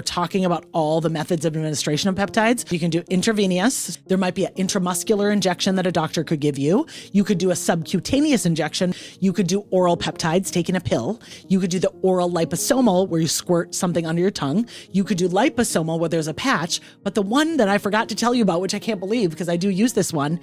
we're talking about all the methods of administration of peptides. You can do intravenous. There might be an intramuscular injection that a doctor could give you. You could do a subcutaneous injection. You could do oral peptides, taking a pill. You could do the oral liposomal, where you squirt something under your tongue. You could do liposomal, where there's a patch. But the one that I forgot to tell you about, which I can't believe because I do use this one.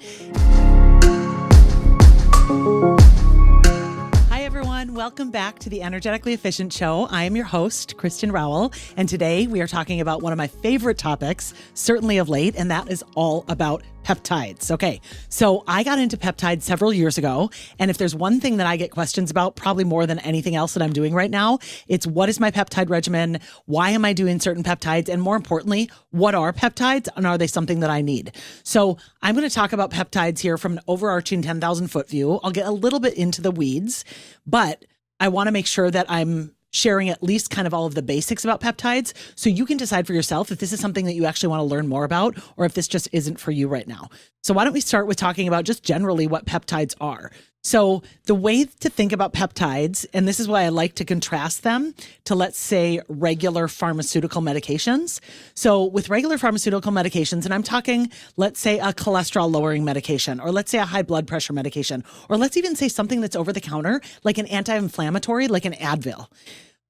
Hi, everyone. Welcome back to the Energetically Efficient Show. I am your host, Kristen Rowell, and today we are talking about one of my favorite topics, certainly of late, and that is all about peptides. Okay, so I got into peptides several years ago, and if there's one thing that I get questions about, probably more than anything else that I'm doing right now, it's what is my peptide regimen? Why am I doing certain peptides? And more importantly, what are peptides, and are they something that I need? So I'm going to talk about peptides here from an overarching 10,000 foot view. I'll get a little bit into the weeds, but I want to make sure that I'm sharing at least kind of all of the basics about peptides so you can decide for yourself if this is something that you actually want to learn more about or if this just isn't for you right now. So why don't we start with talking about just generally what peptides are. So the way to think about peptides, and this is why I like to contrast them to, let's say, regular pharmaceutical medications. So with regular pharmaceutical medications, and I'm talking, let's say, a cholesterol lowering medication, or let's say a high blood pressure medication, or let's even say something that's over the counter, like an anti-inflammatory, like an Advil.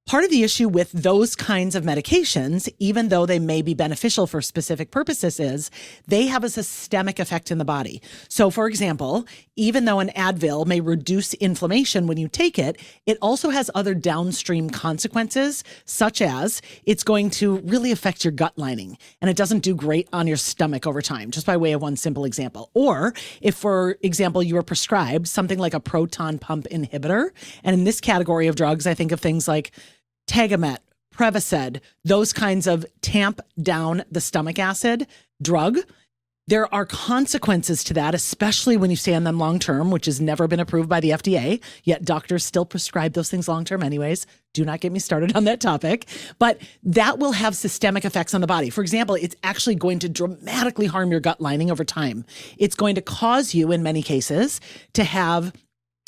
Part of the issue with those kinds of medications, even though they may be beneficial for specific purposes, is they have a systemic effect in the body. So for example, even though an Advil may reduce inflammation when you take it, it also has other downstream consequences, such as it's going to really affect your gut lining, and it doesn't do great on your stomach over time, just by way of one simple example. Or if, for example, you were prescribed something like a proton pump inhibitor, and in this category of drugs, I think of things like Tagamet, Prevacid, those kinds of tamp down the stomach acid drug. There are consequences to that, especially when you stay on them long-term, which has never been approved by the FDA, yet doctors still prescribe those things long-term anyways. Do not get me started on that topic. But that will have systemic effects on the body. For example, it's actually going to dramatically harm your gut lining over time. It's going to cause you, in many cases, to have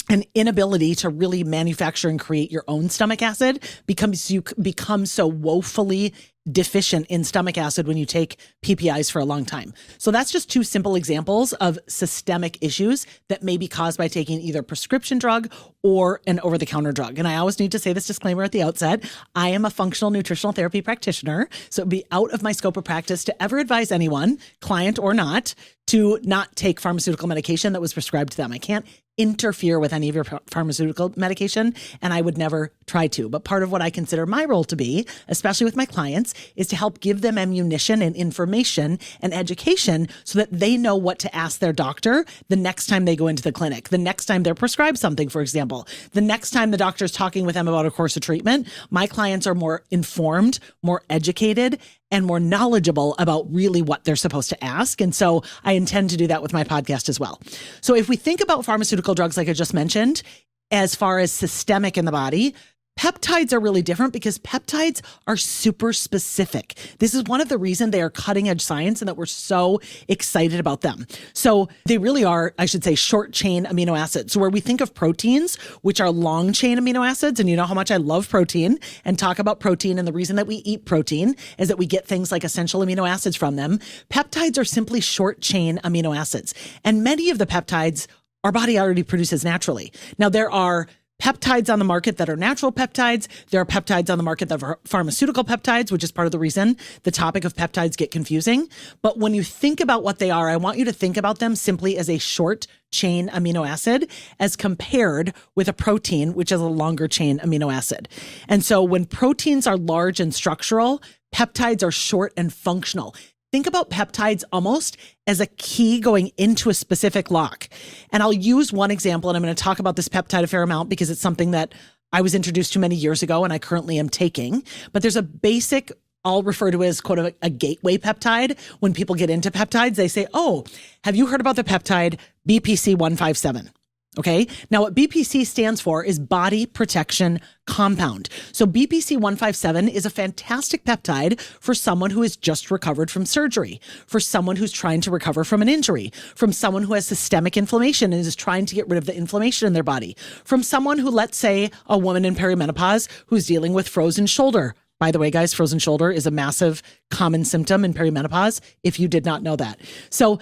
an inability to really manufacture and create your own stomach acid because you become so woefully deficient in stomach acid when you take PPIs for a long time. So that's just two simple examples of systemic issues that may be caused by taking either prescription drug or an over-the-counter drug. And I always need to say this disclaimer at the outset. I am a functional nutritional therapy practitioner, so it'd be out of my scope of practice to ever advise anyone, client or not, to not take pharmaceutical medication that was prescribed to them. I can't interfere with any of your pharmaceutical medication, and I would never try to. But part of what I consider my role to be, especially with my clients, is to help give them ammunition and information and education so that they know what to ask their doctor the next time they go into the clinic, the next time they're prescribed something, for example, the next time the doctor's talking with them about a course of treatment. My clients are more informed, more educated, and more knowledgeable about really what they're supposed to ask. And so I intend to do that with my podcast as well. So if we think about pharmaceutical drugs, like I just mentioned, as far as systemic in the body, peptides are really different because peptides are super specific. This is one of the reasons they are cutting edge science and that we're so excited about them. So they really are, I should say, short chain amino acids. So where we think of proteins, which are long chain amino acids, and you know how much I love protein and talk about protein, and the reason that we eat protein is that we get things like essential amino acids from them. Peptides are simply short chain amino acids. And many of the peptides our body already produces naturally. Now there are peptides on the market that are natural peptides. There are peptides on the market that are pharmaceutical peptides, which is part of the reason the topic of peptides get confusing. But when you think about what they are, I want you to think about them simply as a short chain amino acid as compared with a protein, which is a longer chain amino acid. And so when proteins are large and structural, peptides are short and functional. Think about peptides almost as a key going into a specific lock. And I'll use one example, and I'm going to talk about this peptide a fair amount because it's something that I was introduced to many years ago and I currently am taking. But there's a basic, I'll refer to as, quote, a gateway peptide. When people get into peptides, they say, oh, have you heard about the peptide BPC 157? Okay. Now what BPC stands for is body protection compound. So BPC 157 is a fantastic peptide for someone who has just recovered from surgery, for someone who's trying to recover from an injury, from someone who has systemic inflammation and is trying to get rid of the inflammation in their body, from someone who, let's say, a woman in perimenopause who's dealing with frozen shoulder By the way, guys, frozen shoulder is a massive common symptom in perimenopause, if you did not know that. So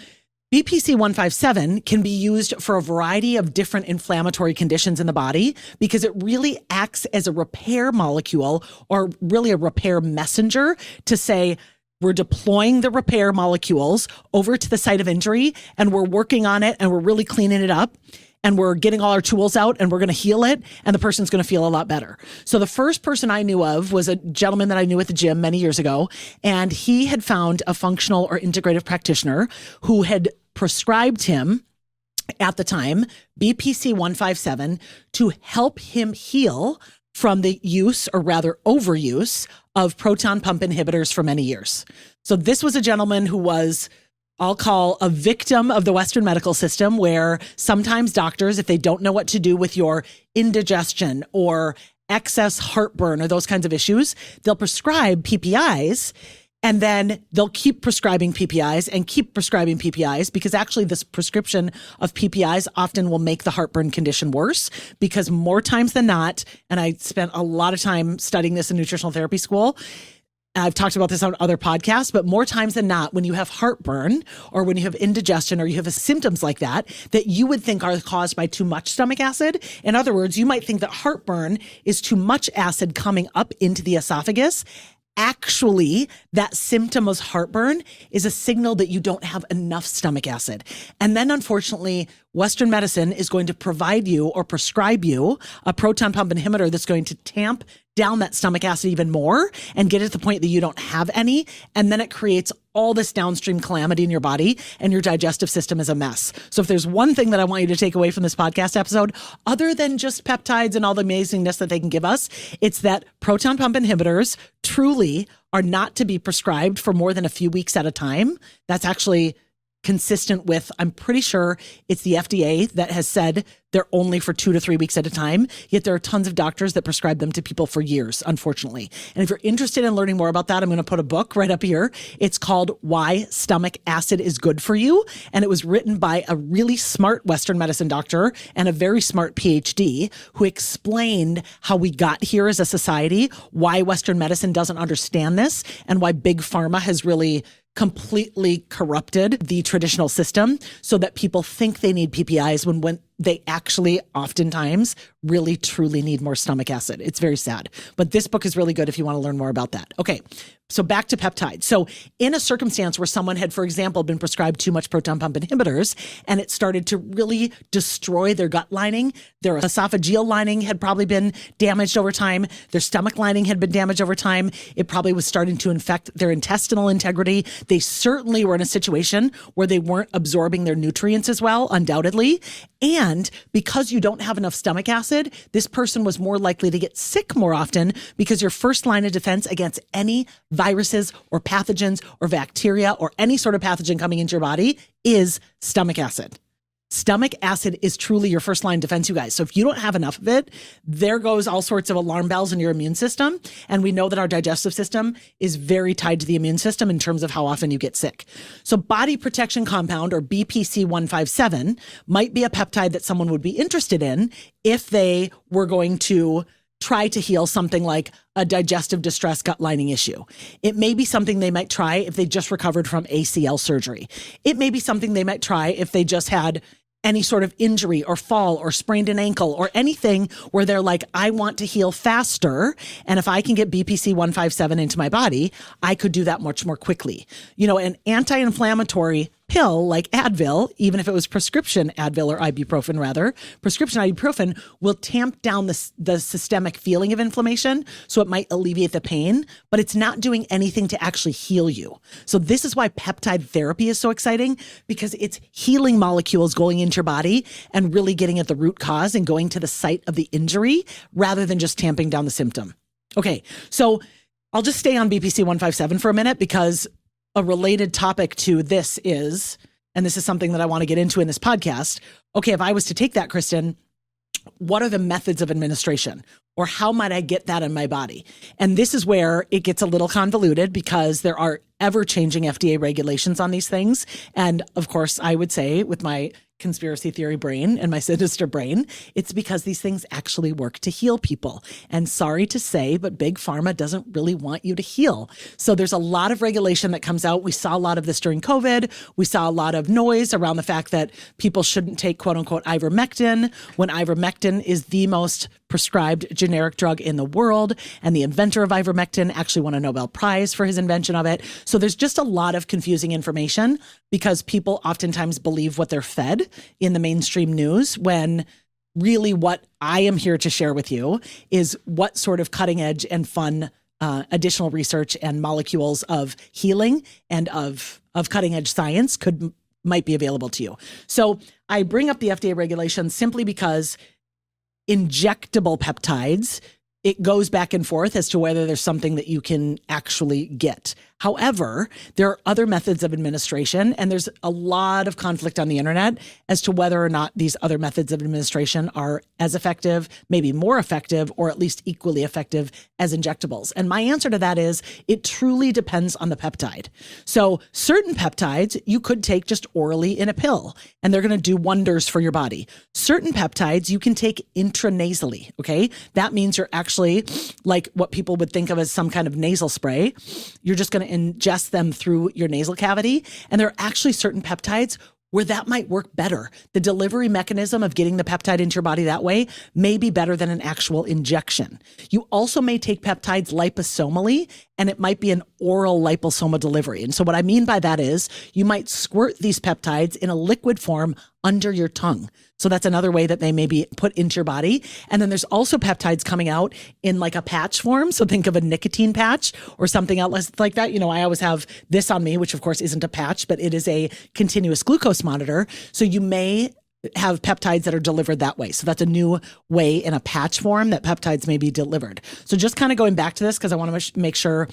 BPC 157 can be used for a variety of different inflammatory conditions in the body because it really acts as a repair molecule, or really a repair messenger, to say, we're deploying the repair molecules over to the site of injury, and we're working on it, and we're really cleaning it up, and we're getting all our tools out, and we're going to heal it, and the person's going to feel a lot better. So the first person I knew of was a gentleman that I knew at the gym many years ago, and he had found a functional or integrative practitioner who had prescribed him at the time BPC 157 to help him heal from the use, or rather overuse, of proton pump inhibitors for many years. So this was a gentleman who was, I'll call, a victim of the Western medical system, where sometimes doctors, if they don't know what to do with your indigestion or excess heartburn or those kinds of issues, they'll prescribe PPIs, and then they'll keep prescribing PPIs and keep prescribing PPIs, because actually this prescription of PPIs often will make the heartburn condition worse, because more times than not, and I spent a lot of time studying this in nutritional therapy school, I've talked about this on other podcasts, but more times than not, when you have heartburn or when you have indigestion or you have symptoms like that you would think are caused by too much stomach acid. In other words, you might think that heartburn is too much acid coming up into the esophagus. Actually, that symptom of heartburn is a signal that you don't have enough stomach acid. And then, unfortunately, Western medicine is going to provide you or prescribe you a proton pump inhibitor that's going to tamp down that stomach acid even more and get it to the point that you don't have any. And then it creates all this downstream calamity in your body, and your digestive system is a mess. So if there's one thing that I want you to take away from this podcast episode, other than just peptides and all the amazingness that they can give us, it's that proton pump inhibitors truly are not to be prescribed for more than a few weeks at a time. That's actually consistent with, I'm pretty sure it's the FDA that has said they're only for 2 to 3 weeks at a time. Yet there are tons of doctors that prescribe them to people for years, unfortunately. And if you're interested in learning more about that, I'm going to put a book right up here. It's called Why Stomach Acid is Good for You. And it was written by a really smart Western medicine doctor and a very smart PhD who explained how we got here as a society, why Western medicine doesn't understand this, and why big pharma has really completely corrupted the traditional system so that people think they need PPIs when they actually oftentimes really truly need more stomach acid. It's very sad. But this book is really good if you want to learn more about that. Okay. So back to peptides. So in a circumstance where someone had, for example, been prescribed too much proton pump inhibitors and it started to really destroy their gut lining, their esophageal lining had probably been damaged over time, their stomach lining had been damaged over time, it probably was starting to infect their intestinal integrity. They certainly were in a situation where they weren't absorbing their nutrients as well, undoubtedly. And because you don't have enough stomach acid, this person was more likely to get sick more often, because your first line of defense against any viruses or pathogens or bacteria or any sort of pathogen coming into your body is stomach acid. Stomach acid is truly your first line defense, you guys. So if you don't have enough of it, there goes all sorts of alarm bells in your immune system. And we know that our digestive system is very tied to the immune system in terms of how often you get sick. So body protection compound, or BPC 157, might be a peptide that someone would be interested in if they were going to try to heal something like a digestive distress gut lining issue. It may be something they might try if they just recovered from ACL surgery. It may be something they might try if they just had any sort of injury or fall or sprained an ankle or anything where they're like, I want to heal faster. And if I can get BPC 157 into my body, I could do that much more quickly. You know, an anti-inflammatory pill like Advil, even if it was prescription Advil, or ibuprofen rather, prescription ibuprofen will tamp down the systemic feeling of inflammation. So it might alleviate the pain, but it's not doing anything to actually heal you. So this is why peptide therapy is so exciting, because it's healing molecules going into your body and really getting at the root cause and going to the site of the injury rather than just tamping down the symptom. Okay. So I'll just stay on BPC 157 for a minute, because a related topic to this is, and this is something that I want to get into in this podcast. Okay, if I was to take that, Kristen, what are the methods of administration, or how might I get that in my body? And this is where it gets a little convoluted, because there are ever-changing FDA regulations on these things. And of course, I would say, with my conspiracy theory brain and my sinister brain, it's because these things actually work to heal people. And sorry to say, but big pharma doesn't really want you to heal. So there's a lot of regulation that comes out. We saw a lot of this during COVID. We saw a lot of noise around the fact that people shouldn't take quote unquote ivermectin, when ivermectin is the most prescribed generic drug in the world. And the inventor of ivermectin actually won a Nobel Prize for his invention of it. So there's just a lot of confusing information because people oftentimes believe what they're fed in the mainstream news, when really what I am here to share with you is what sort of cutting edge and fun additional research and molecules of healing and of cutting edge science might be available to you. So I bring up the FDA regulations simply because injectable peptides, it goes back and forth as to whether there's something that you can actually get. However, there are other methods of administration, and there's a lot of conflict on the internet as to whether or not these other methods of administration are as effective, maybe more effective, or at least equally effective as injectables. And my answer to that is it truly depends on the peptide. So certain peptides you could take just orally in a pill, and they're going to do wonders for your body. Certain peptides you can take intranasally, okay? That means you're actually, like what people would think of as some kind of nasal spray, you're just going to ingest them through your nasal cavity. And there are actually certain peptides where that might work better. The delivery mechanism of getting the peptide into your body that way may be better than an actual injection. You also may take peptides liposomally, and it might be an oral liposoma delivery. And so what I mean by that is you might squirt these peptides in a liquid form under your tongue. So that's another way that they may be put into your body. And then there's also peptides coming out in like a patch form. So think of a nicotine patch or something else like that. You know, I always have this on me, which of course isn't a patch, but it is a continuous glucose monitor. So you may have peptides that are delivered that way. So that's a new way in a patch form that peptides may be delivered. So just kind of going back to this, because I want to make sure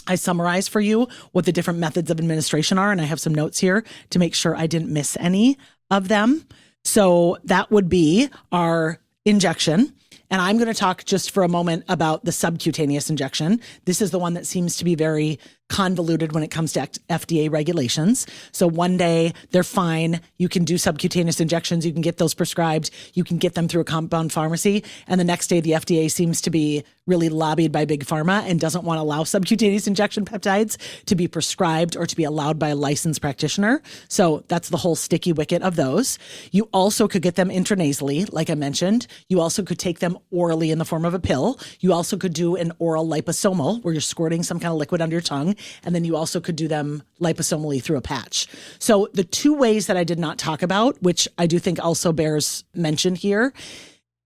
I summarize for you what the different methods of administration are. And I have some notes here to make sure I didn't miss any of them. So that would be our injection. And I'm going to talk just for a moment about the subcutaneous injection. This is the one that seems to be very convoluted when it comes to FDA regulations. So one day they're fine. You can do subcutaneous injections. You can get those prescribed. You can get them through a compound pharmacy. And the next day the FDA seems to be really lobbied by big pharma and doesn't want to allow subcutaneous injection peptides to be prescribed or to be allowed by a licensed practitioner. So that's the whole sticky wicket of those. You also could get them intranasally, like I mentioned. You also could take them orally in the form of a pill. You also could do an oral liposomal where you're squirting some kind of liquid under your tongue. And then you also could do them liposomally through a patch. So the two ways that I did not talk about, which I do think also bears mention here,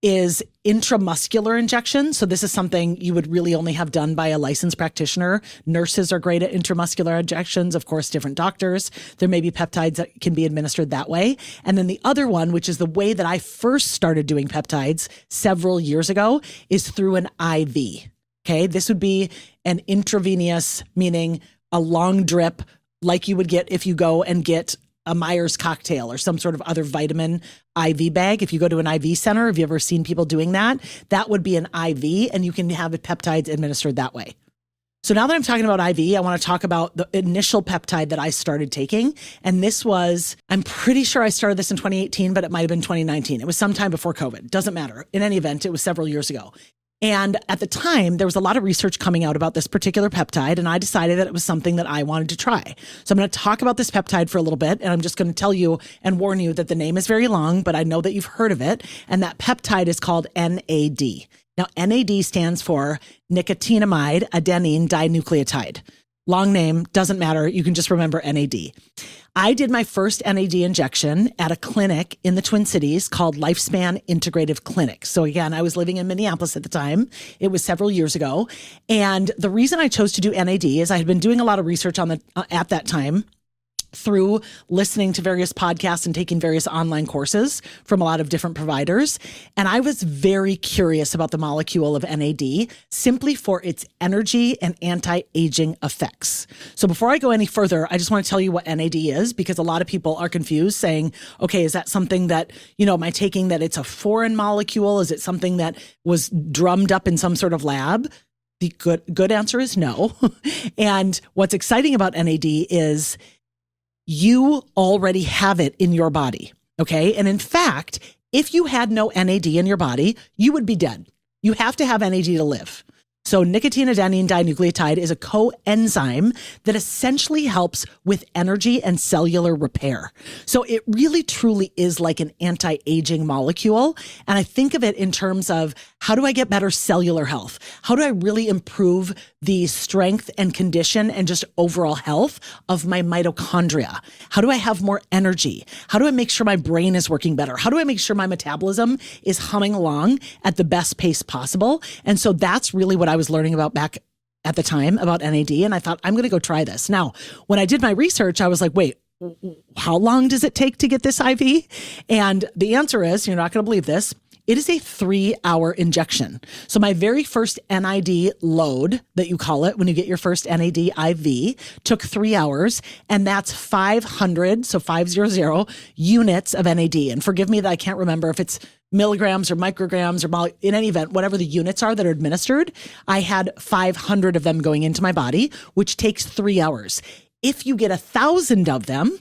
is intramuscular injection. So this is something you would really only have done by a licensed practitioner. Nurses are great at intramuscular injections. Of course, different doctors. There may be peptides that can be administered that way. And then the other one, which is the way that I first started doing peptides several years ago, is through an IV. Okay, this would be an intravenous, meaning a long drip like you would get if you go and get a Myers cocktail or some sort of other vitamin IV bag. If you go to an IV center, have you ever seen people doing that? That would be an IV, and you can have peptides administered that way. So now that I'm talking about IV, I want to talk about the initial peptide that I started taking. And this was, I'm pretty sure I started this in 2018, but it might have been 2019. It was sometime before COVID. Doesn't matter. In any event, it was several years ago. And at the time, there was a lot of research coming out about this particular peptide, and I decided that it was something that I wanted to try. So I'm going to talk about this peptide for a little bit, and I'm just going to tell you and warn you that the name is very long, but I know that you've heard of it, and that peptide is called NAD. Now, NAD stands for nicotinamide adenine dinucleotide. Long name, doesn't matter. You can just remember NAD. I did my first NAD injection at a clinic in the Twin Cities called Lifespan Integrative Clinic. So again, I was living in Minneapolis at the time. It was several years ago. And the reason I chose to do NAD is I had been doing a lot of research on at that time through listening to various podcasts and taking various online courses from a lot of different providers. And I was very curious about the molecule of NAD simply for its energy and anti-aging effects. So before I go any further, I just want to tell you what NAD is, because a lot of people are confused saying, okay, is that something that, am I taking that it's a foreign molecule? Is it something that was drummed up in some sort of lab? The good answer is no. And what's exciting about NAD is you already have it in your body. Okay. And in fact, if you had no NAD in your body, you would be dead. You have to have NAD to live. So nicotine-adenine dinucleotide is a coenzyme that essentially helps with energy and cellular repair. So it really truly is like an anti-aging molecule. And I think of it in terms of, how do I get better cellular health? How do I really improve the strength and condition and just overall health of my mitochondria? How do I have more energy? How do I make sure my brain is working better? How do I make sure my metabolism is humming along at the best pace possible? And so that's really what I was learning about back at the time about NAD. And I thought, I'm going to go try this. Now, when I did my research, I was like, wait, how long does it take to get this IV? And the answer is, you're not going to believe this, it is a 3-hour injection. So my very first NID load, that you call it when you get your first NAD IV, took 3 hours, and that's 500, so 500 units of NAD. And forgive me that I can't remember if it's milligrams or micrograms or in any event, whatever the units are that are administered. I had 500 of them going into my body, which takes 3 hours. If you get 1,000 of them,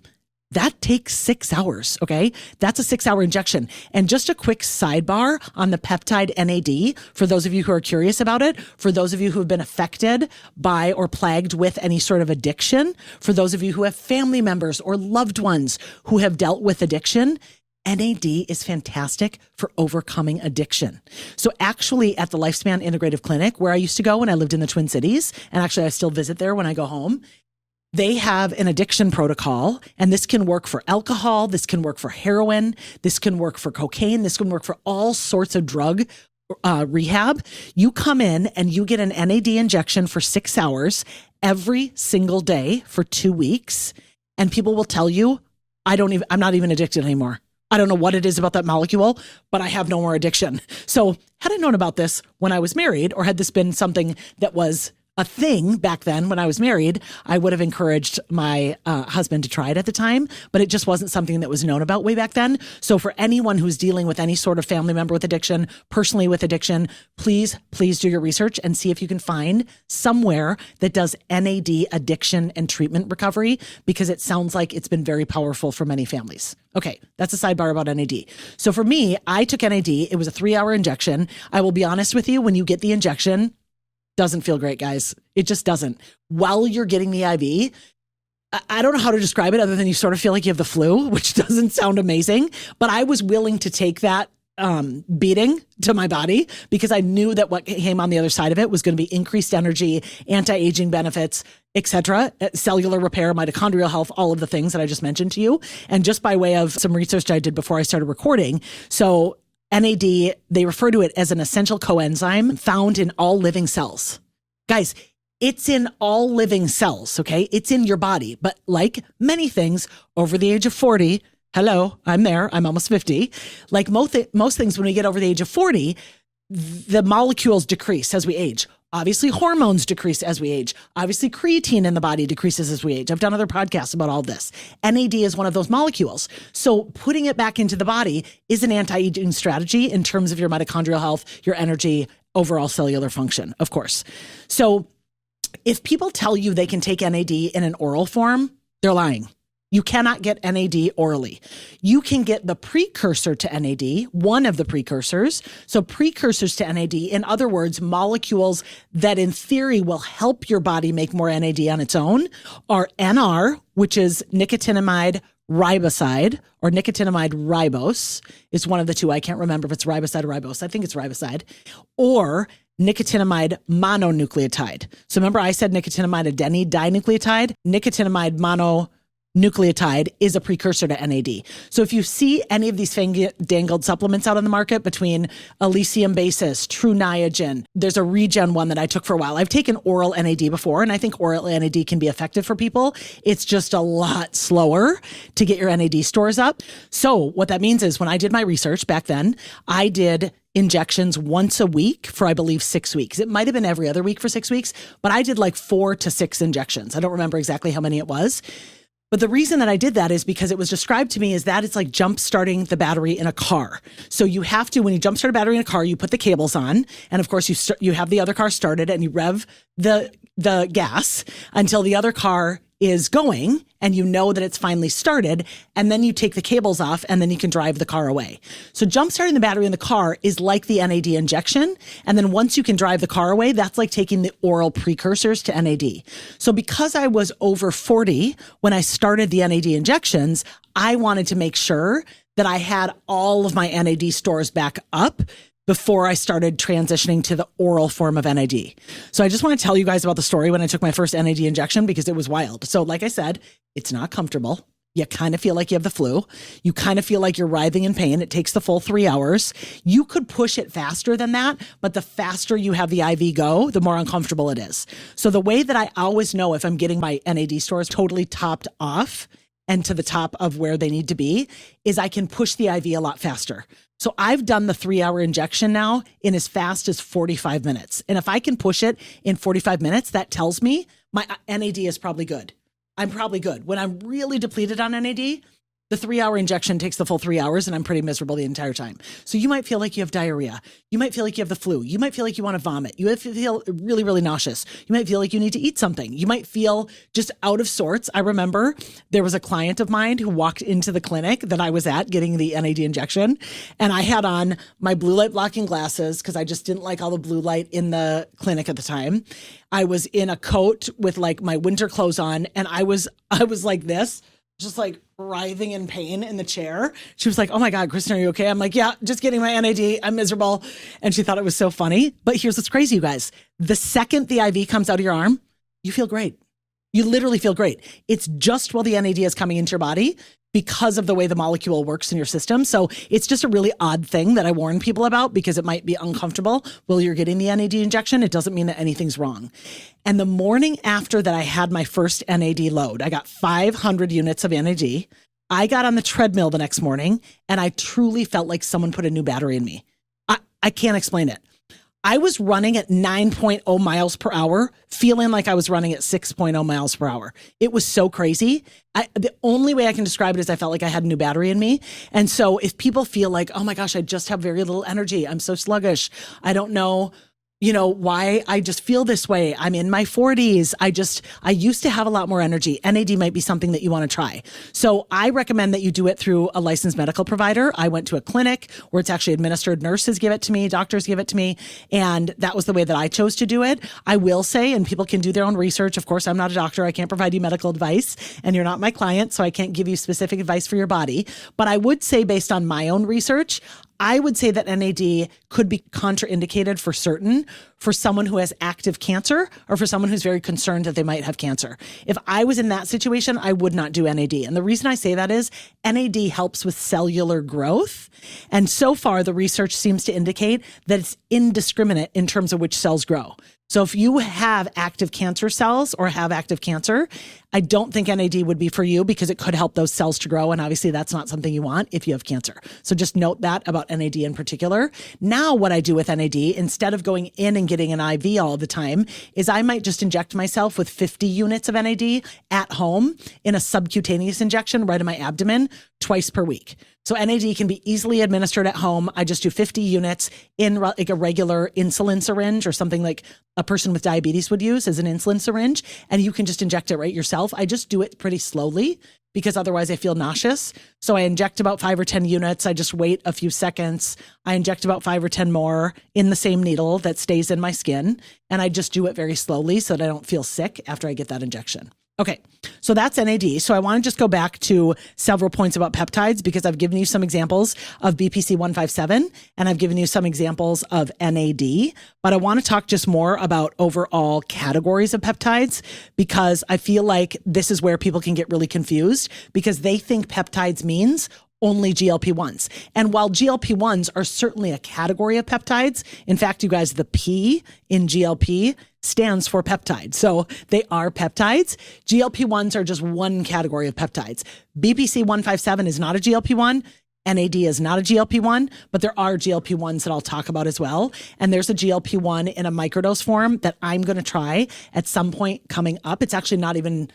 that takes 6 hours, okay? That's a 6-hour injection. And just a quick sidebar on the peptide NAD, for those of you who are curious about it, for those of you who have been affected by or plagued with any sort of addiction, for those of you who have family members or loved ones who have dealt with addiction, NAD is fantastic for overcoming addiction. So actually at the Lifespan Integrative Clinic, where I used to go when I lived in the Twin Cities, and actually I still visit there when I go home, they have an addiction protocol, and this can work for alcohol, this can work for heroin, this can work for cocaine, this can work for all sorts of drug rehab. You come in and you get an NAD injection for 6 hours every single day for 2 weeks, and people will tell you, I'm not even addicted anymore. I don't know what it is about that molecule, but I have no more addiction. So had I known about this when I was married, or had this been something that was a thing back then when I was married, I would have encouraged my husband to try it at the time, but it just wasn't something that was known about way back then. So for anyone who's dealing with any sort of family member with addiction, personally with addiction, please do your research and see if you can find somewhere that does NAD addiction and treatment recovery, because it sounds like it's been very powerful for many families. Okay, that's a sidebar about NAD. So for me, I took NAD. It was a 3-hour injection. I will be honest with you, when you get the injection, doesn't feel great, guys. It just doesn't. While you're getting the IV, I don't know how to describe it other than you sort of feel like you have the flu, which doesn't sound amazing, but I was willing to take that beating to my body, because I knew that what came on the other side of it was going to be increased energy, anti-aging benefits, etc., cellular repair, mitochondrial health, all of the things that I just mentioned to you. And just by way of some research I did before I started recording, so NAD, they refer to it as an essential coenzyme found in all living cells. Guys, it's in all living cells, okay? It's in your body. But like many things, over the age of 40, hello, I'm there, I'm almost 50. Like most things, when we get over the age of 40, the molecules decrease as we age. Obviously, hormones decrease as we age. Obviously, creatine in the body decreases as we age. I've done other podcasts about all this. NAD is one of those molecules. So putting it back into the body is an anti-aging strategy in terms of your mitochondrial health, your energy, overall cellular function, of course. So if people tell you they can take NAD in an oral form, they're lying. You cannot get NAD orally. You can get the precursor to NAD, one of the precursors. So precursors to NAD, in other words, molecules that in theory will help your body make more NAD on its own, are NR, which is nicotinamide riboside, or nicotinamide ribose is one of the two. I can't remember if it's riboside or ribose. I think it's riboside. Or nicotinamide mononucleotide. So remember I said nicotinamide adenine dinucleotide? Nicotinamide mononucleotide is a precursor to NAD. So if you see any of these dangled supplements out on the market between Elysium Basis, True Niagen, there's a Regen one that I took for a while. I've taken oral NAD before, and I think oral NAD can be effective for people. It's just a lot slower to get your NAD stores up. So what that means is when I did my research back then, I did injections once a week for, I believe, 6 weeks. It might have been every other week for 6 weeks, but I did like 4 to 6 injections. I don't remember exactly how many it was. But the reason that I did that is because it was described to me as that it's like jump starting the battery in a car. So you have to, when you jump start a battery in a car, you put the cables on. And of course you have the other car started and you rev the gas until the other car is going and you know that it's finally started, and then you take the cables off and then you can drive the car away. So jump starting the battery in the car is like the NAD injection. And then once you can drive the car away, that's like taking the oral precursors to NAD. So because I was over 40 when I started the NAD injections, I wanted to make sure that I had all of my NAD stores back up before I started transitioning to the oral form of NAD. So I just want to tell you guys about the story when I took my first NAD injection because it was wild. So like I said, it's not comfortable. You kind of feel like you have the flu. You kind of feel like you're writhing in pain. It takes the full 3 hours. You could push it faster than that, but the faster you have the IV go, the more uncomfortable it is. So the way that I always know if I'm getting my NAD stores totally topped off and to the top of where they need to be is I can push the IV a lot faster. So I've done the 3-hour injection now in as fast as 45 minutes. And if I can push it in 45 minutes, that tells me my NAD is probably good. I'm probably good. When I'm really depleted on NAD, the 3-hour injection takes the full 3 hours and I'm pretty miserable the entire time. So you might feel like you have diarrhea. You might feel like you have the flu. You might feel like you want to vomit. You might feel really, really nauseous. You might feel like you need to eat something. You might feel just out of sorts. I remember there was a client of mine who walked into the clinic that I was at getting the NAD injection. And I had on my blue light blocking glasses because I just didn't like all the blue light in the clinic at the time. I was in a coat with like my winter clothes on. And I was like this, just like writhing in pain in the chair. She was like, "Oh my God, Kristen, are you okay?" I'm like, "Yeah, just getting my NAD. I'm miserable." And she thought it was so funny. But here's what's crazy, you guys. The second the IV comes out of your arm, you feel great. You literally feel great. It's just while the NAD is coming into your body because of the way the molecule works in your system. So it's just a really odd thing that I warn people about because it might be uncomfortable while you're getting the NAD injection. It doesn't mean that anything's wrong. And the morning after that I had my first NAD load, I got 500 units of NAD. I got on the treadmill the next morning and I truly felt like someone put a new battery in me. I can't explain it. I was running at 9.0 miles per hour, feeling like I was running at 6.0 miles per hour. It was so crazy. The only way I can describe it is I felt like I had a new battery in me. And so if people feel like, "Oh my gosh, I just have very little energy. I'm so sluggish. I don't know, why I just feel this way. I'm in my 40s. I used to have a lot more energy." NAD might be something that you want to try. So I recommend that you do it through a licensed medical provider. I went to a clinic where it's actually administered. Nurses give it to me. Doctors give it to me. And that was the way that I chose to do it. I will say, and people can do their own research. Of course, I'm not a doctor. I can't provide you medical advice and you're not my client. So I can't give you specific advice for your body. But I would say based on my own research, I would say that NAD could be contraindicated for someone who has active cancer or for someone who's very concerned that they might have cancer. If I was in that situation, I would not do NAD. And the reason I say that is NAD helps with cellular growth. And so far, the research seems to indicate that it's indiscriminate in terms of which cells grow. So if you have active cancer cells or have active cancer, I don't think NAD would be for you because it could help those cells to grow. And obviously that's not something you want if you have cancer. So just note that about NAD in particular. Now what I do with NAD, instead of going in and getting an IV all the time, is I might just inject myself with 50 units of NAD at home in a subcutaneous injection right in my abdomen twice per week. So NAD can be easily administered at home. I just do 50 units in like a regular insulin syringe or something like a person with diabetes would use as an insulin syringe. And you can just inject it right yourself. I just do it pretty slowly because otherwise I feel nauseous. So I inject about 5 or 10 units. I just wait a few seconds. I inject about 5 or 10 more in the same needle that stays in my skin. And I just do it very slowly so that I don't feel sick after I get that injection. Okay, so that's NAD. So I want to just go back to several points about peptides because I've given you some examples of BPC 157 and I've given you some examples of NAD, but I want to talk just more about overall categories of peptides because I feel like this is where people can get really confused because they think peptides means only GLP-1s. And while GLP-1s are certainly a category of peptides, in fact, you guys, the P in GLP stands for peptide. So they are peptides. GLP-1s are just one category of peptides. BPC 157 is not a GLP-1. NAD is not a GLP-1, but there are GLP-1s that I'll talk about as well. And there's a GLP-1 in a microdose form that I'm going to try at some point coming up. It's actually not even...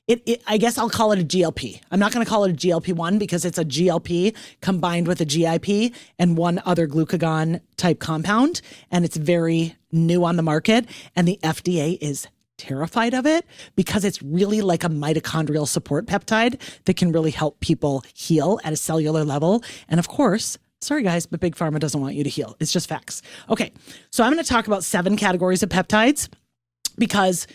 I guess I'll call it a GLP. I'm not going to call it a GLP-1 because it's a GLP combined with a GIP and one other glucagon type compound. And it's very new on the market. And the FDA is terrified of it because it's really like a mitochondrial support peptide that can really help people heal at a cellular level. And of course, sorry guys, but Big Pharma doesn't want you to heal. It's just facts. Okay, so I'm going to talk about 7 categories of peptides because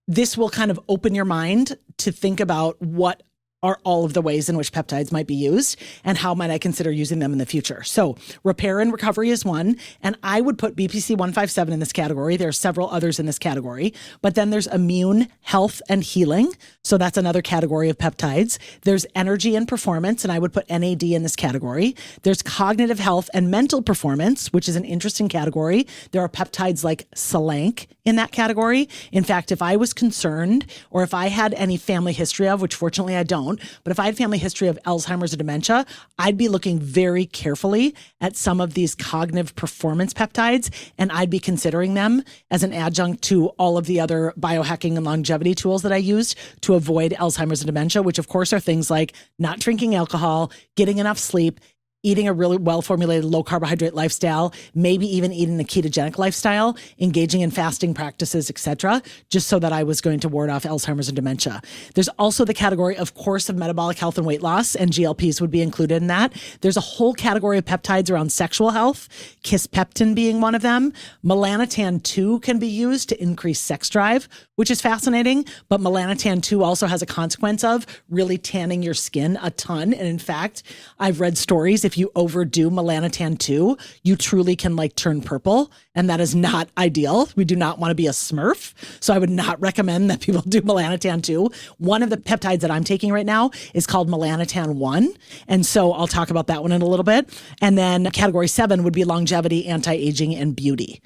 this will kind of open your mind to think about what are all of the ways in which peptides might be used and how might I consider using them in the future. So repair and recovery is one, and I would put BPC 157 in this category. There are several others in this category, but then there's immune health and healing. So that's another category of peptides. There's energy and performance, and I would put NAD in this category. There's cognitive health and mental performance, which is an interesting category. There are peptides like Selank in that category. In fact, if I was concerned or if I had any family history of, which fortunately I don't, but if I had family history of Alzheimer's or dementia, I'd be looking very carefully at some of these cognitive performance peptides, and I'd be considering them as an adjunct to all of the other biohacking and longevity tools that I used to avoid Alzheimer's and dementia, which of course are things like not drinking alcohol, getting enough sleep, eating a really well-formulated low-carbohydrate lifestyle, maybe even eating a ketogenic lifestyle, engaging in fasting practices, etc., just so that I was going to ward off Alzheimer's and dementia. There's also the category, of course, of metabolic health and weight loss, and GLPs would be included in that. There's a whole category of peptides around sexual health, kisspeptin being one of them. Melanotan-2 can be used to increase sex drive, which is fascinating, but melanotan-2 also has a consequence of really tanning your skin a ton. And in fact, I've read stories, if you overdo melanotan-2, you truly can like turn purple, and that is not ideal. We do not want to be a Smurf. So I would not recommend that people do melanotan-2. One of the peptides that I'm taking right now is called melanotan-1. And so I'll talk about that one in a little bit. And then category 7 would be longevity, anti-aging, and beauty.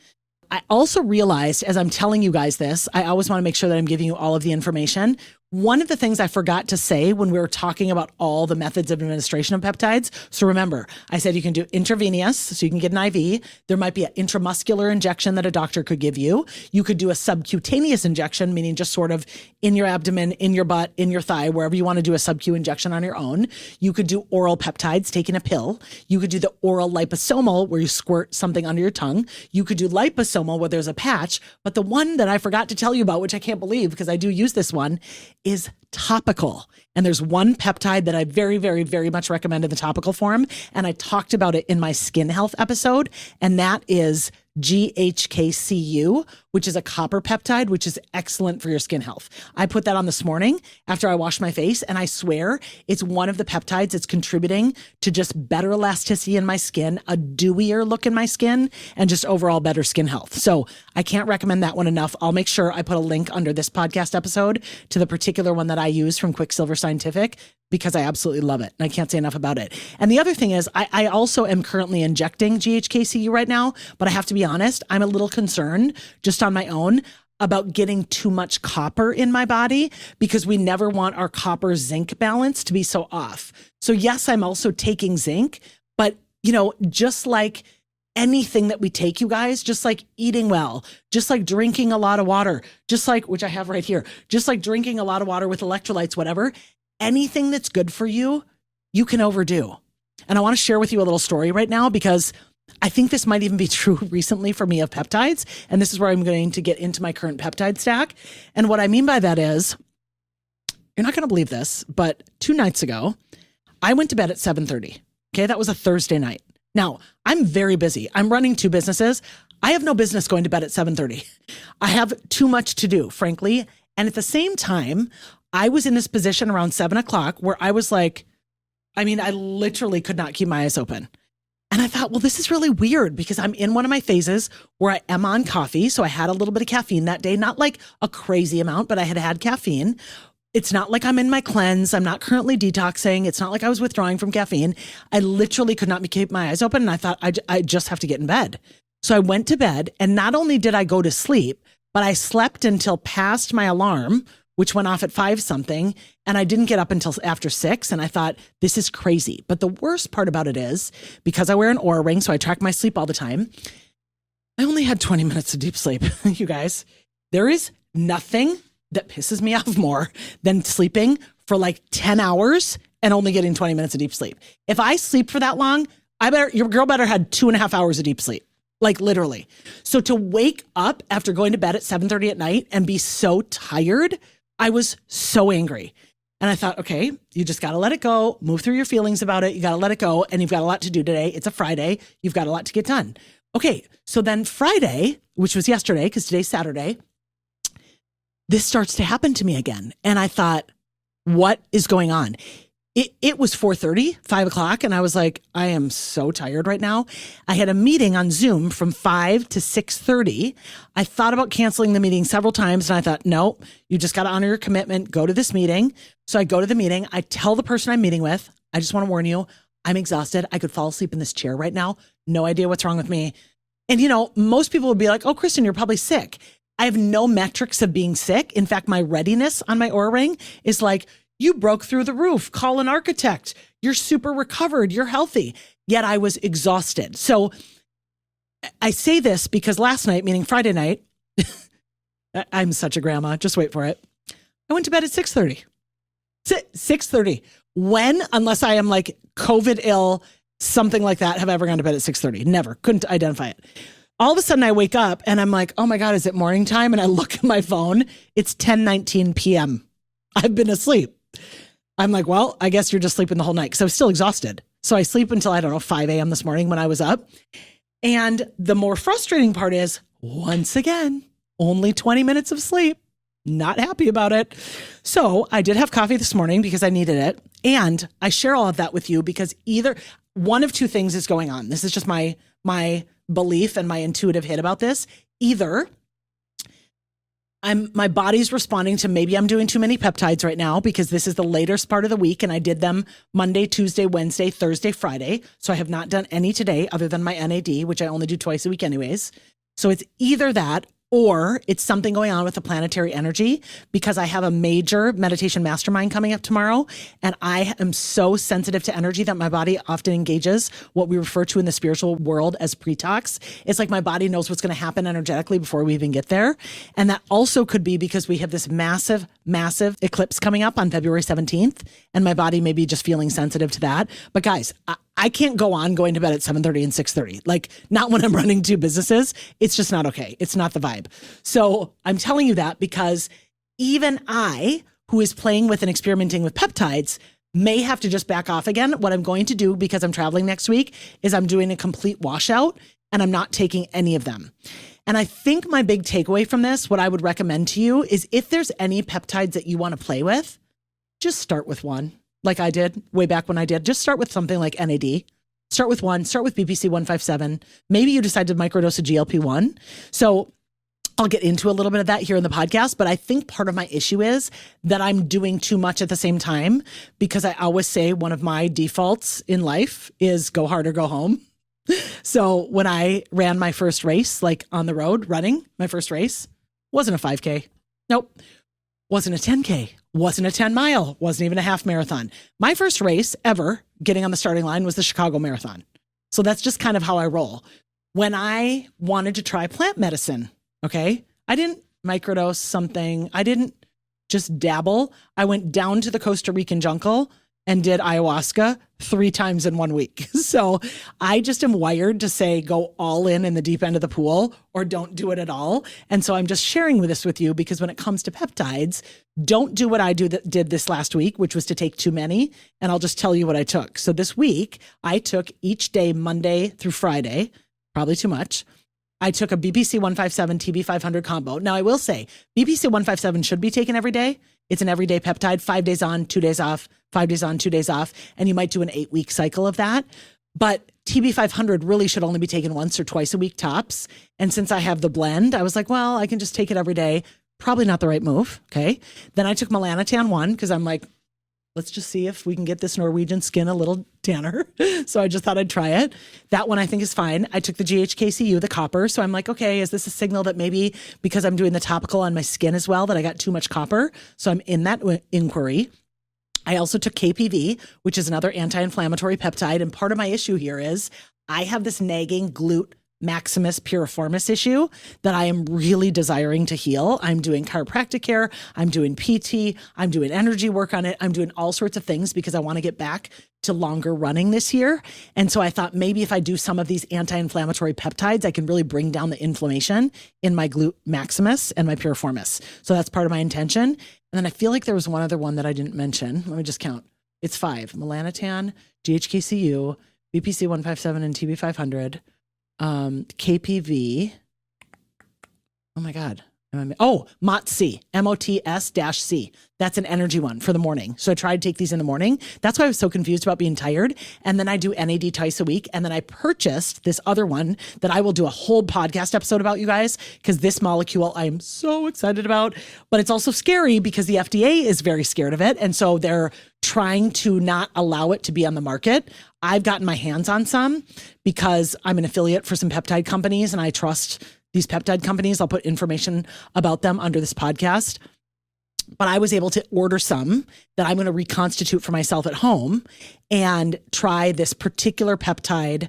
I also realized as I'm telling you guys this, I always want to make sure that I'm giving you all of the information. One of the things I forgot to say when we were talking about all the methods of administration of peptides. So remember, I said you can do intravenous, so you can get an IV. There might be an intramuscular injection that a doctor could give you. You could do a subcutaneous injection, meaning just sort of in your abdomen, in your butt, in your thigh, wherever you want to do a subcu injection on your own. You could do oral peptides, taking a pill. You could do the oral liposomal, where you squirt something under your tongue. You could do liposomal, where there's a patch. But the one that I forgot to tell you about, which I can't believe because I do use this one, is topical. And there's one peptide that I very, very, very much recommend in the topical form. And I talked about it in my skin health episode. And that is GHKCU, which is a copper peptide, which is excellent for your skin health. I put that on this morning after I washed my face, and I swear it's one of the peptides that's contributing to just better elasticity in my skin, a dewier look in my skin, and just overall better skin health. So I can't recommend that one enough. I'll make sure I put a link under this podcast episode to the particular one that I use from Quicksilver Scientific, because I absolutely love it. And I can't say enough about it. And the other thing is I also am currently injecting GHKCU right now, but I have to be honest, I'm a little concerned just on my own about getting too much copper in my body because we never want our copper zinc balance to be so off. So yes, I'm also taking zinc, but just like anything that we take, you guys, just like eating well, just like drinking a lot of water, just like, which I have right here, just like drinking a lot of water with electrolytes, whatever, anything that's good for you, you can overdo. And I want to share with you a little story right now because I think this might even be true recently for me of peptides. And this is where I'm going to get into my current peptide stack. And what I mean by that is, you're not going to believe this, but 2 nights ago, I went to bed at 7:30. Okay, that was a Thursday night. Now, I'm very busy. I'm running 2 businesses. I have no business going to bed at 7:30. I have too much to do, frankly. And at the same time, I was in this position around 7 o'clock where I was like, I literally could not keep my eyes open. And I thought, well, this is really weird because I'm in one of my phases where I am on coffee. So I had a little bit of caffeine that day, not like a crazy amount, but I had caffeine. It's not like I'm in my cleanse. I'm not currently detoxing. It's not like I was withdrawing from caffeine. I literally could not keep my eyes open. And I thought, I just have to get in bed. So I went to bed, and not only did I go to sleep, but I slept until past my alarm, which went off at 5 something. And I didn't get up until after 6. And I thought, this is crazy. But the worst part about it is because I wear an Oura ring, so I track my sleep all the time. I only had 20 minutes of deep sleep. You guys, there is nothing that pisses me off more than sleeping for like 10 hours and only getting 20 minutes of deep sleep. If I sleep for that long, your girl better had 2.5 hours of deep sleep. like literally. So to wake up after going to bed at 7:30 at night and be so tired, I was so angry. And I thought, okay, you just got to let it go, move through your feelings about it. You got to let it go. And you've got a lot to do today. It's a Friday. You've got a lot to get done. Okay. So then Friday, which was yesterday, because today's Saturday, this starts to happen to me again. And I thought, what is going on? It was 4:30, 5 o'clock. And I was like, I am so tired right now. I had a meeting on Zoom from 5 to 6:30. I thought about canceling the meeting several times. And I thought, no, you just got to honor your commitment. Go to this meeting. So I go to the meeting. I tell the person I'm meeting with, I just want to warn you, I'm exhausted. I could fall asleep in this chair right now. No idea what's wrong with me. And, most people would be like, oh, Kristen, you're probably sick. I have no metrics of being sick. In fact, my readiness on my Oura Ring is like, you broke through the roof, call an architect. You're super recovered. You're healthy. Yet I was exhausted. So I say this because last night, meaning Friday night, I'm such a grandma. Just wait for it. I went to bed at 6:30. 6:30. When, unless I am like COVID ill, something like that, have I ever gone to bed at 6:30? Never. Couldn't identify it. All of a sudden I wake up and I'm like, oh my God, is it morning time? And I look at my phone. It's 10:19 p.m. I've been asleep. I'm like, well, I guess you're just sleeping the whole night because I was still exhausted. So I sleep until, 5 a.m. this morning when I was up. And the more frustrating part is, once again, only 20 minutes of sleep. Not happy about it. So I did have coffee this morning because I needed it. And I share all of that with you because either one of two things is going on. This is just my belief and my intuitive hit about this. Either my body's responding to maybe I'm doing too many peptides right now because this is the latest part of the week and I did them Monday, Tuesday, Wednesday, Thursday, Friday. So I have not done any today other than my NAD, which I only do twice a week anyways. So it's either that or it's something going on with the planetary energy because I have a major meditation mastermind coming up tomorrow. And I am so sensitive to energy that my body often engages what we refer to in the spiritual world as pre-tox. It's like my body knows what's going to happen energetically before we even get there. And that also could be because we have this massive, massive eclipse coming up on February 17th. And my body may be just feeling sensitive to that. But guys, I can't go on going to bed at 7:30 and 6:30. Like not when I'm running two businesses. It's just not okay. It's not the vibe. So I'm telling you that because even I, who is playing with and experimenting with peptides, may have to just back off again. What I'm going to do because I'm traveling next week is I'm doing a complete washout and I'm not taking any of them. And I think my big takeaway from this, what I would recommend to you is if there's any peptides that you want to play with, just start with one. Like I did way back when I did. Just start with something like NAD. Start with one. Start with BPC 157. Maybe you decide to microdose a GLP-1. So I'll get into a little bit of that here in the podcast. But I think part of my issue is that I'm doing too much at the same time because I always say one of my defaults in life is go hard or go home. So when I ran my first race, like on the road running, my first race wasn't a 5K. Nope. Wasn't a 10K, wasn't a 10 mile, wasn't even a half marathon. My first race ever getting on the starting line was the Chicago Marathon. So that's just kind of how I roll. When I wanted to try plant medicine, okay, I didn't microdose something. I didn't just dabble. I went down to the Costa Rican jungle and did ayahuasca 3 times in 1 week. So I just am wired to say, go all in the deep end of the pool or don't do it at all. And so I'm just sharing this with you because when it comes to peptides, don't do what I did this last week, which was to take too many. And I'll just tell you what I took. So this week I took each day, Monday through Friday, probably too much. I took a BPC 157 TB 500 combo. Now I will say BPC 157 should be taken every day. It's an everyday peptide, 5 days on, 2 days off, 5 days on, 2 days off. And you might do an 8-week cycle of that. But TB 500 really should only be taken once or twice a week tops. And since I have the blend, I was like, well, I can just take it every day. Probably not the right move. Okay. Then I took Melanotan 1 because I'm like, let's just see if we can get this Norwegian skin a little tanner. So I just thought I'd try it. That one I think is fine. I took the GHKCU, the copper. So I'm like, okay, is this a signal that maybe because I'm doing the topical on my skin as well, that I got too much copper? So I'm in that inquiry. I also took KPV, which is another anti-inflammatory peptide. And part of my issue here is I have this nagging glute maximus piriformis issue that I am really desiring to heal. I'm doing chiropractic care. I'm doing PT. I'm doing energy work on it. I'm doing all sorts of things because I want to get back to longer running this year. And so I thought maybe if I do some of these anti-inflammatory peptides, I can really bring down the inflammation in my glute maximus and my piriformis. So that's part of my intention. And then I feel like there was one other one that I didn't mention. Let me just count. It's 5: melanotan, GHKCU, BPC 157 and TB 500, KPV. Oh my God. MOTS-C, MOTS-C. That's an energy one for the morning. So I tried to take these in the morning. That's why I was so confused about being tired. And then I do NAD twice a week. And then I purchased this other one that I will do a whole podcast episode about, you guys, because this molecule I am so excited about. But it's also scary because the FDA is very scared of it. And so they're trying to not allow it to be on the market. I've gotten my hands on some because I'm an affiliate for some peptide companies and I trust these peptide companies. I'll put information about them under this podcast. But I was able to order some that I'm going to reconstitute for myself at home and try this particular peptide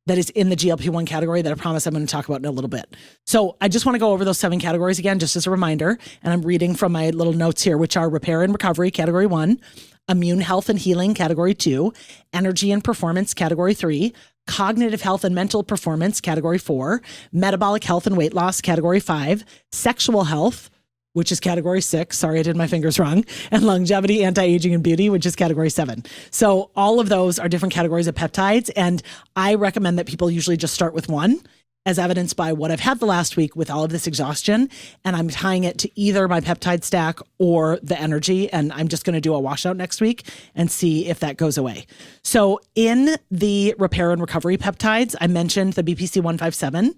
that is in the GLP-1 category that I promise I'm going to talk about in a little bit. So I just want to go over those 7 categories again, just as a reminder. And I'm reading from my little notes here, which are repair and recovery, category 1, immune health and healing, category 2, energy and performance, category 3, cognitive health and mental performance, category 4, metabolic health and weight loss, category 5, sexual health, which is category 6. Sorry, I did my fingers wrong. And longevity, anti-aging, and beauty, which is category 7. So all of those are different categories of peptides. And I recommend that people usually just start with one, as evidenced by what I've had the last week with all of this exhaustion. And I'm tying it to either my peptide stack or the energy. And I'm just going to do a washout next week and see if that goes away. So in the repair and recovery peptides, I mentioned the BPC 157.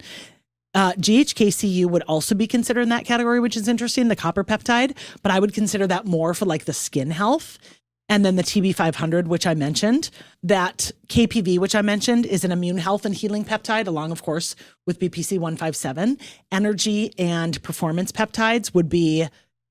GHKCU would also be considered in that category, which is interesting, the copper peptide, but I would consider that more for like the skin health. And then the TB 500, which I mentioned, that KPV, which I mentioned, is an immune health and healing peptide, along, of course, with BPC 157. Energy and performance peptides would be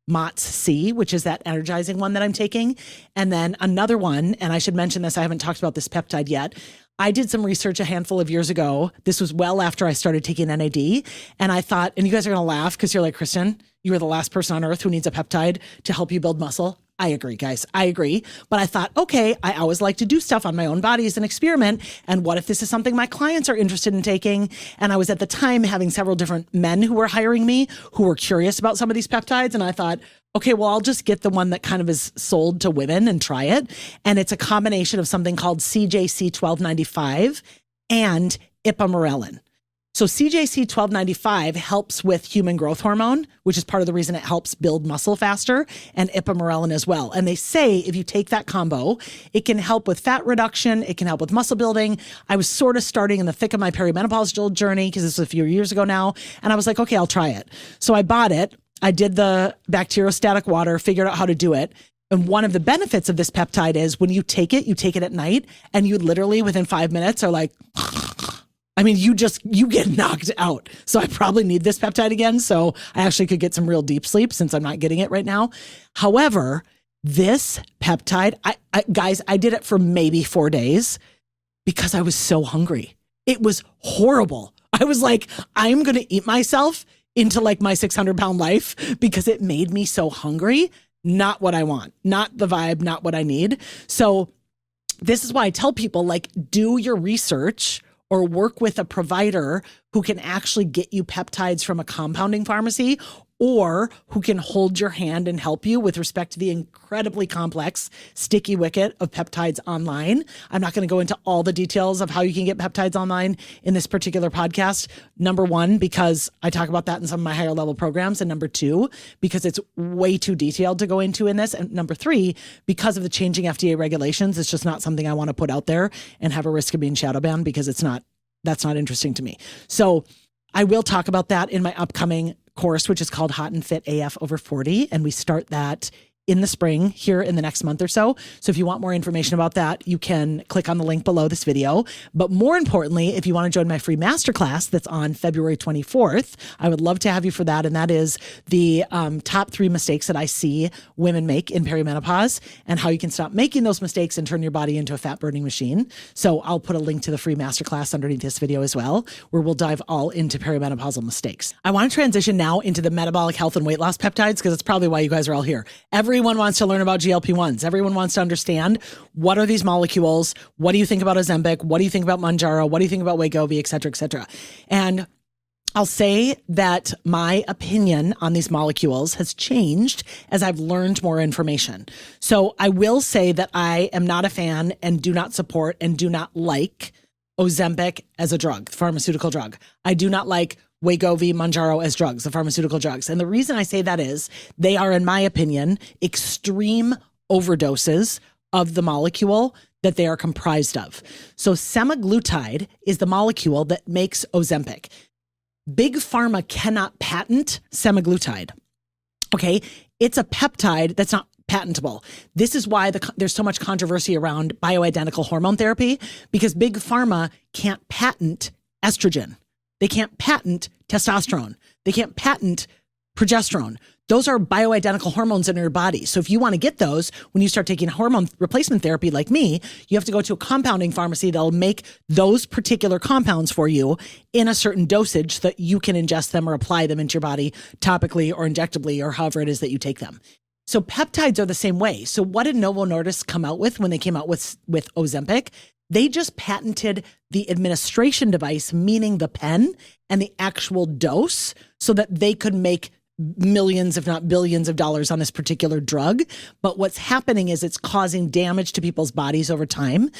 MOTS-C, which is that energizing one that I'm taking. And then another one, and I should mention this, I haven't talked about this peptide yet. I did some research a handful of years ago. This was well after I started taking NAD. And I thought, and you guys are going to laugh because you're like, Kristen, you are the last person on earth who needs a peptide to help you build muscle. I agree, guys. I agree. But I thought, okay, I always like to do stuff on my own body as an experiment. And what if this is something my clients are interested in taking? And I was at the time having several different men who were hiring me who were curious about some of these peptides. And I thought, okay, well, I'll just get the one that kind of is sold to women and try it. And it's a combination of something called CJC 1295 and ipamorelin. So CJC 1295 helps with human growth hormone, which is part of the reason it helps build muscle faster, and ipamorelin as well. And they say if you take that combo, it can help with fat reduction. It can help with muscle building. I was sort of starting in the thick of my perimenopausal journey because this was a few years ago now. And I was like, okay, I'll try it. So I bought it. I did the bacteriostatic water, figured out how to do it. And one of the benefits of this peptide is when you take it at night, and you literally within 5 minutes are like, I mean, you get knocked out. So I probably need this peptide again. So I actually could get some real deep sleep since I'm not getting it right now. However, this peptide, guys, I did it for maybe 4 days because I was so hungry. It was horrible. I was like, I'm going to eat myself into like my 600-pound life because it made me so hungry. Not what I want, not the vibe, not what I need. So this is why I tell people, like, do your research or work with a provider who can actually get you peptides from a compounding pharmacy, or who can hold your hand and help you with respect to the incredibly complex sticky wicket of peptides online. I'm not going to go into all the details of how you can get peptides online in this particular podcast. Number one, because I talk about that in some of my higher level programs. And number two, because it's way too detailed to go into in this. And number three, because of the changing FDA regulations, it's just not something I want to put out there and have a risk of being shadow banned, because that's not interesting to me. So I will talk about that in my upcoming course, which is called Hot and Fit AF over 40. And we start that in the spring here in the next month or so. So if you want more information about that, you can click on the link below this video. But more importantly, if you want to join my free masterclass that's on February 24th, I would love to have you for that. And that is the top 3 mistakes that I see women make in perimenopause and how you can stop making those mistakes and turn your body into a fat burning machine. So I'll put a link to the free masterclass underneath this video as well, where we'll dive all into perimenopausal mistakes. I want to transition now into the metabolic health and weight loss peptides, because it's probably why you guys are all here. Everyone wants to learn about GLP-1s. Everyone wants to understand, what are these molecules? What do you think about Ozempic? What do you think about Mounjaro? What do you think about Wegovy, et cetera, et cetera? And I'll say that my opinion on these molecules has changed as I've learned more information. So I will say that I am not a fan and do not support and do not like Ozempic as a drug, pharmaceutical drug. I do not like Wegovy, Mounjaro as drugs, the pharmaceutical drugs. And the reason I say that is they are, in my opinion, extreme overdoses of the molecule that they are comprised of. So semaglutide is the molecule that makes Ozempic. Big Pharma cannot patent semaglutide. Okay, it's a peptide that's not patentable. This is why there's so much controversy around bioidentical hormone therapy, because Big Pharma can't patent estrogen. They can't patent testosterone. They can't patent progesterone. Those are bioidentical hormones in your body. So if you want to get those, when you start taking hormone replacement therapy like me, you have to go to a compounding pharmacy that'll make those particular compounds for you in a certain dosage so that you can ingest them or apply them into your body topically or injectably or however it is that you take them. So peptides are the same way. So what did Novo Nordisk come out with when they came out with Ozempic? They just patented the administration device, meaning the pen and the actual dose, so that they could make millions, if not billions of dollars on this particular drug. But what's happening is it's causing damage to people's bodies over time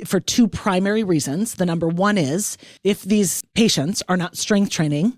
for 2 primary reasons. The number one is, if these patients are not strength training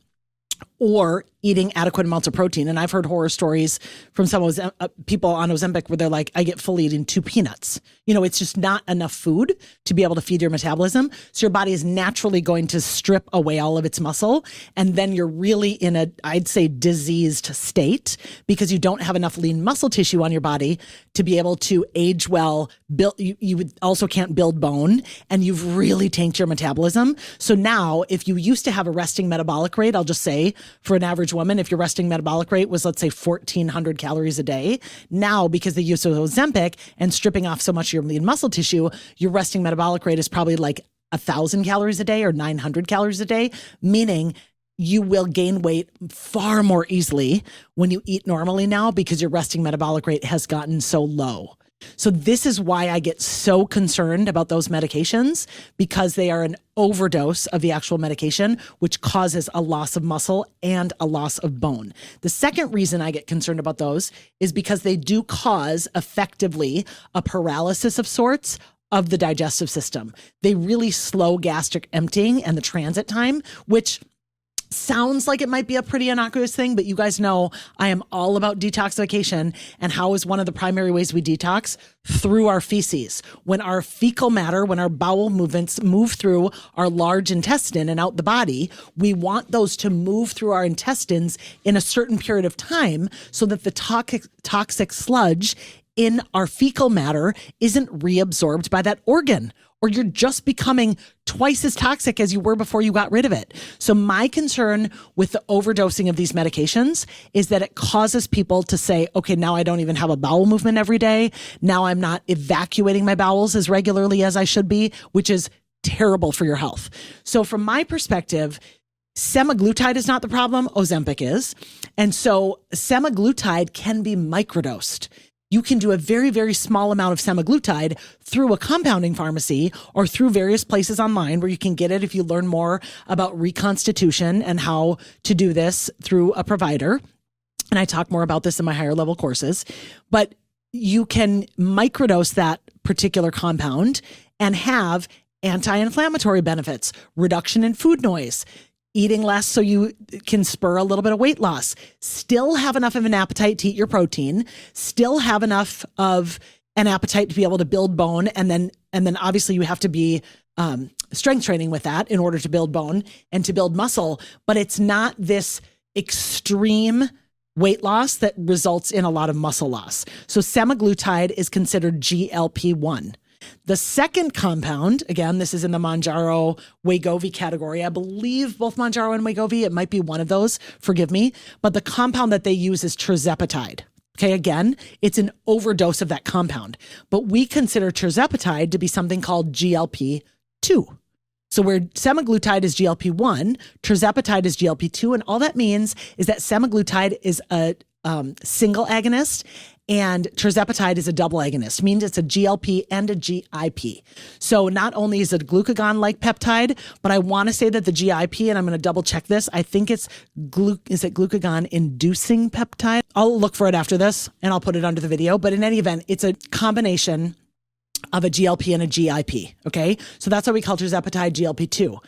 or eating adequate amounts of protein. And I've heard horror stories from some of people on Ozempic where they're like, I get full eating 2 peanuts. It's just not enough food to be able to feed your metabolism. So your body is naturally going to strip away all of its muscle. And then you're really in a, I'd say, diseased state, because you don't have enough lean muscle tissue on your body to be able to age well. You also can't build bone, and you've really tanked your metabolism. So now, if you used to have a resting metabolic rate, I'll just say for an average woman, if your resting metabolic rate was, let's say, 1,400 calories a day, now, because the use of Ozempic and stripping off so much of your lean muscle tissue, your resting metabolic rate is probably like 1,000 calories a day or 900 calories a day, meaning you will gain weight far more easily when you eat normally now, because your resting metabolic rate has gotten so low. So this is why I get so concerned about those medications, because they are an overdose of the actual medication, which causes a loss of muscle and a loss of bone. The second reason I get concerned about those is because they do cause effectively a paralysis of sorts of the digestive system. They really slow gastric emptying and the transit time, which sounds like it might be a pretty innocuous thing, but you guys know I am all about detoxification, and how is one of the primary ways we detox? Through our feces. When our fecal matter, when our bowel movements move through our large intestine and out the body, we want those to move through our intestines in a certain period of time so that the toxic sludge in our fecal matter isn't reabsorbed by that organ, or you're just becoming twice as toxic as you were before you got rid of it. So my concern with the overdosing of these medications is that it causes people to say, okay, now I don't even have a bowel movement every day. Now I'm not evacuating my bowels as regularly as I should be, which is terrible for your health. So from my perspective, semaglutide is not the problem, Ozempic is. And so semaglutide can be microdosed. You can do a very, very small amount of semaglutide through a compounding pharmacy or through various places online where you can get it if you learn more about reconstitution and how to do this through a provider. And I talk more about this in my higher level courses, but you can microdose that particular compound and have anti-inflammatory benefits, reduction in food noise, eating less so you can spur a little bit of weight loss, still have enough of an appetite to eat your protein, still have enough of an appetite to be able to build bone. And then obviously you have to be strength training with that in order to build bone and to build muscle. But it's not this extreme weight loss that results in a lot of muscle loss. So semaglutide is considered GLP-1. The second compound, again, this is in the Mounjaro Wegovy category. I believe both Mounjaro and Wegovy, it might be one of those, forgive me, but the compound that they use is tirzepatide. Okay, again, it's an overdose of that compound, but we consider tirzepatide to be something called GLP-2. So where semaglutide is GLP-1, tirzepatide is GLP-2, and all that means is that semaglutide is a single agonist and tirzepatide is a double agonist, means it's a GLP and a GIP. So not only is it a glucagon-like peptide, but I want to say that the GIP, and I'm going to double check this, I think it's glucagon-inducing peptide? I'll look for it after this and I'll put it under the video. But in any event, it's a combination of a GLP and a GIP, okay? So that's why we call tirzepatide GLP-2.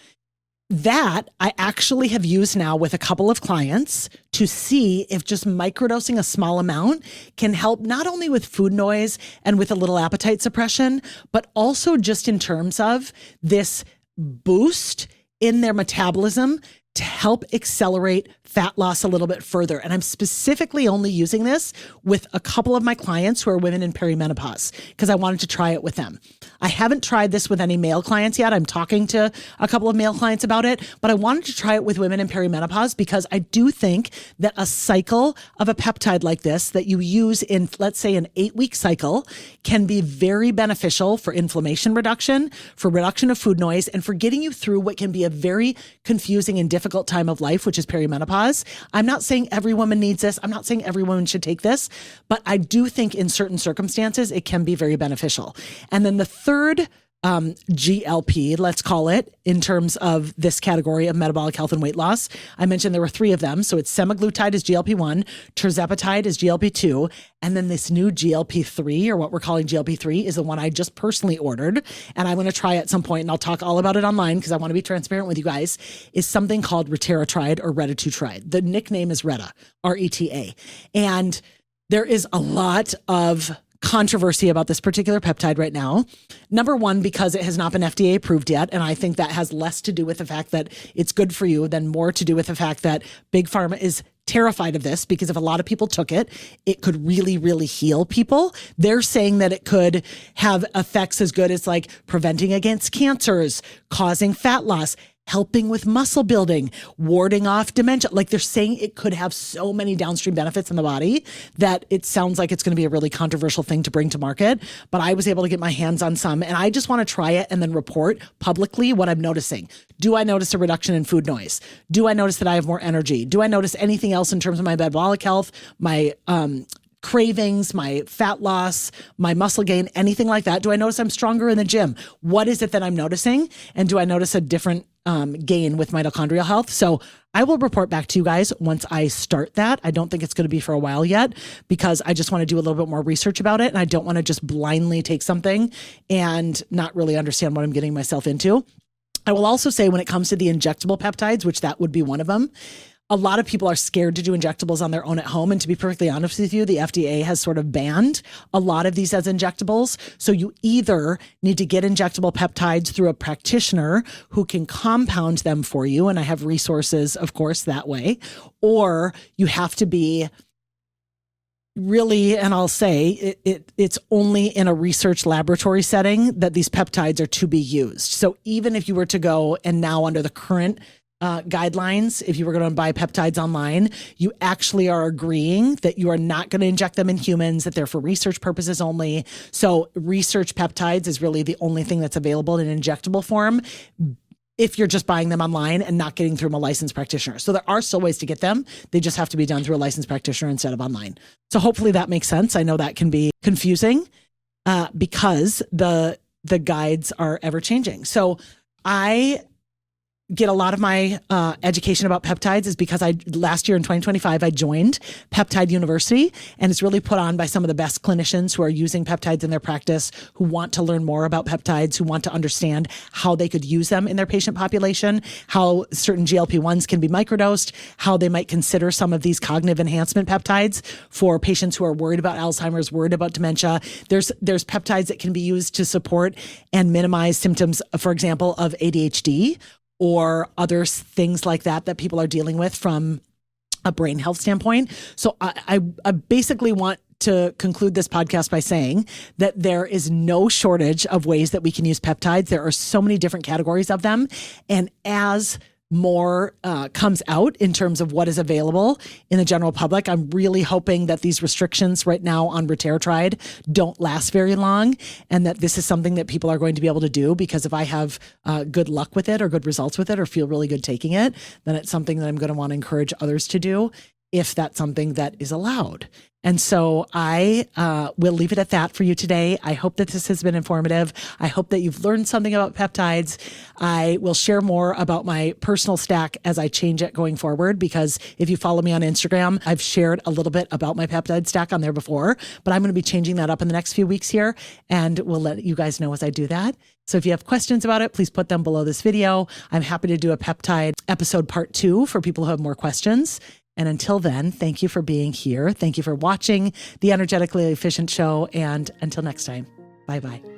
That I actually have used now with a couple of clients to see if just microdosing a small amount can help not only with food noise and with a little appetite suppression, but also just in terms of this boost in their metabolism to help accelerate fat loss a little bit further. And I'm specifically only using this with a couple of my clients who are women in perimenopause because I wanted to try it with them. I haven't tried this with any male clients yet. I'm talking to a couple of male clients about it, but I wanted to try it with women in perimenopause because I do think that a cycle of a peptide like this that you use in, let's say, an 8-week cycle can be very beneficial for inflammation reduction, for reduction of food noise, and for getting you through what can be a very confusing and difficult time of life, which is perimenopause. I'm not saying every woman needs this. I'm not saying every woman should take this, but I do think in certain circumstances, it can be very beneficial. And then the third GLP, let's call it, in terms of this category of metabolic health and weight loss, I mentioned there were 3 of them. So it's semaglutide is GLP-1, tirzepatide is GLP-2, and then this new GLP-3, or what we're calling GLP-3, is the one I just personally ordered, and I'm going to try at some point, and I'll talk all about it online because I want to be transparent with you guys, is something called retatrutide or retatrutide. The nickname is Reta, R-E-T-A. And there is a lot of controversy about this particular peptide right now. Number one, because it has not been FDA approved yet. And I think that has less to do with the fact that it's good for you than more to do with the fact that Big Pharma is terrified of this because if a lot of people took it, it could really, really heal people. They're saying that it could have effects as good as like preventing against cancers, causing fat loss, helping with muscle building, warding off dementia. Like they're saying it could have so many downstream benefits in the body that it sounds like it's going to be a really controversial thing to bring to market. But I was able to get my hands on some and I just want to try it and then report publicly what I'm noticing. Do I notice a reduction in food noise? Do I notice that I have more energy? Do I notice anything else in terms of my metabolic health, my cravings, my fat loss, my muscle gain, anything like that? Do I notice I'm stronger in the gym? What is it that I'm noticing? And do I notice a different gain with mitochondrial health? So I will report back to you guys once I start that. I don't think it's going to be for a while yet because I just want to do a little bit more research about it. And I don't want to just blindly take something and not really understand what I'm getting myself into. I will also say when it comes to the injectable peptides, which that would be one of them, a lot of people are scared to do injectables on their own at home. And to be perfectly honest with you, the FDA has sort of banned a lot of these as injectables. So you either need to get injectable peptides through a practitioner who can compound them for you. And I have resources, of course, that way. Or you have to be really, and I'll say it's only in a research laboratory setting that these peptides are to be used. So even if you were to go and now under the current guidelines, if you were going to buy peptides online, you actually are agreeing that you are not going to inject them in humans, that they're for research purposes only. So research peptides is really the only thing that's available in injectable form if you're just buying them online and not getting through a licensed practitioner. So there are still ways to get them. They just have to be done through a licensed practitioner instead of online. So hopefully that makes sense. I know that can be confusing because the guides are ever changing. So I get a lot of my education about peptides is because last year in 2025, I joined Peptide University, and it's really put on by some of the best clinicians who are using peptides in their practice, who want to learn more about peptides, who want to understand how they could use them in their patient population, how certain GLP-1s can be microdosed, how they might consider some of these cognitive enhancement peptides for patients who are worried about Alzheimer's, worried about dementia. There's peptides that can be used to support and minimize symptoms, for example, of ADHD or other things like that people are dealing with from a brain health standpoint. So I basically want to conclude this podcast by saying that there is no shortage of ways that we can use peptides. There are so many different categories of them. And as more comes out in terms of what is available in the general public, I'm really hoping that these restrictions right now on Retaretride don't last very long, and that this is something that people are going to be able to do, because if I have good luck with it or good results with it or feel really good taking it, then it's something that I'm going to want to encourage others to do if that's something that is allowed. And so I will leave it at that for you today. I hope that this has been informative. I hope that you've learned something about peptides. I will share more about my personal stack as I change it going forward, because if you follow me on Instagram, I've shared a little bit about my peptide stack on there before, but I'm going to be changing that up in the next few weeks here, and we'll let you guys know as I do that. So if you have questions about it, please put them below this video. I'm happy to do a peptide episode part 2 for people who have more questions. And until then, thank you for being here. Thank you for watching the Energetically Efficient Show. And until next time, bye-bye.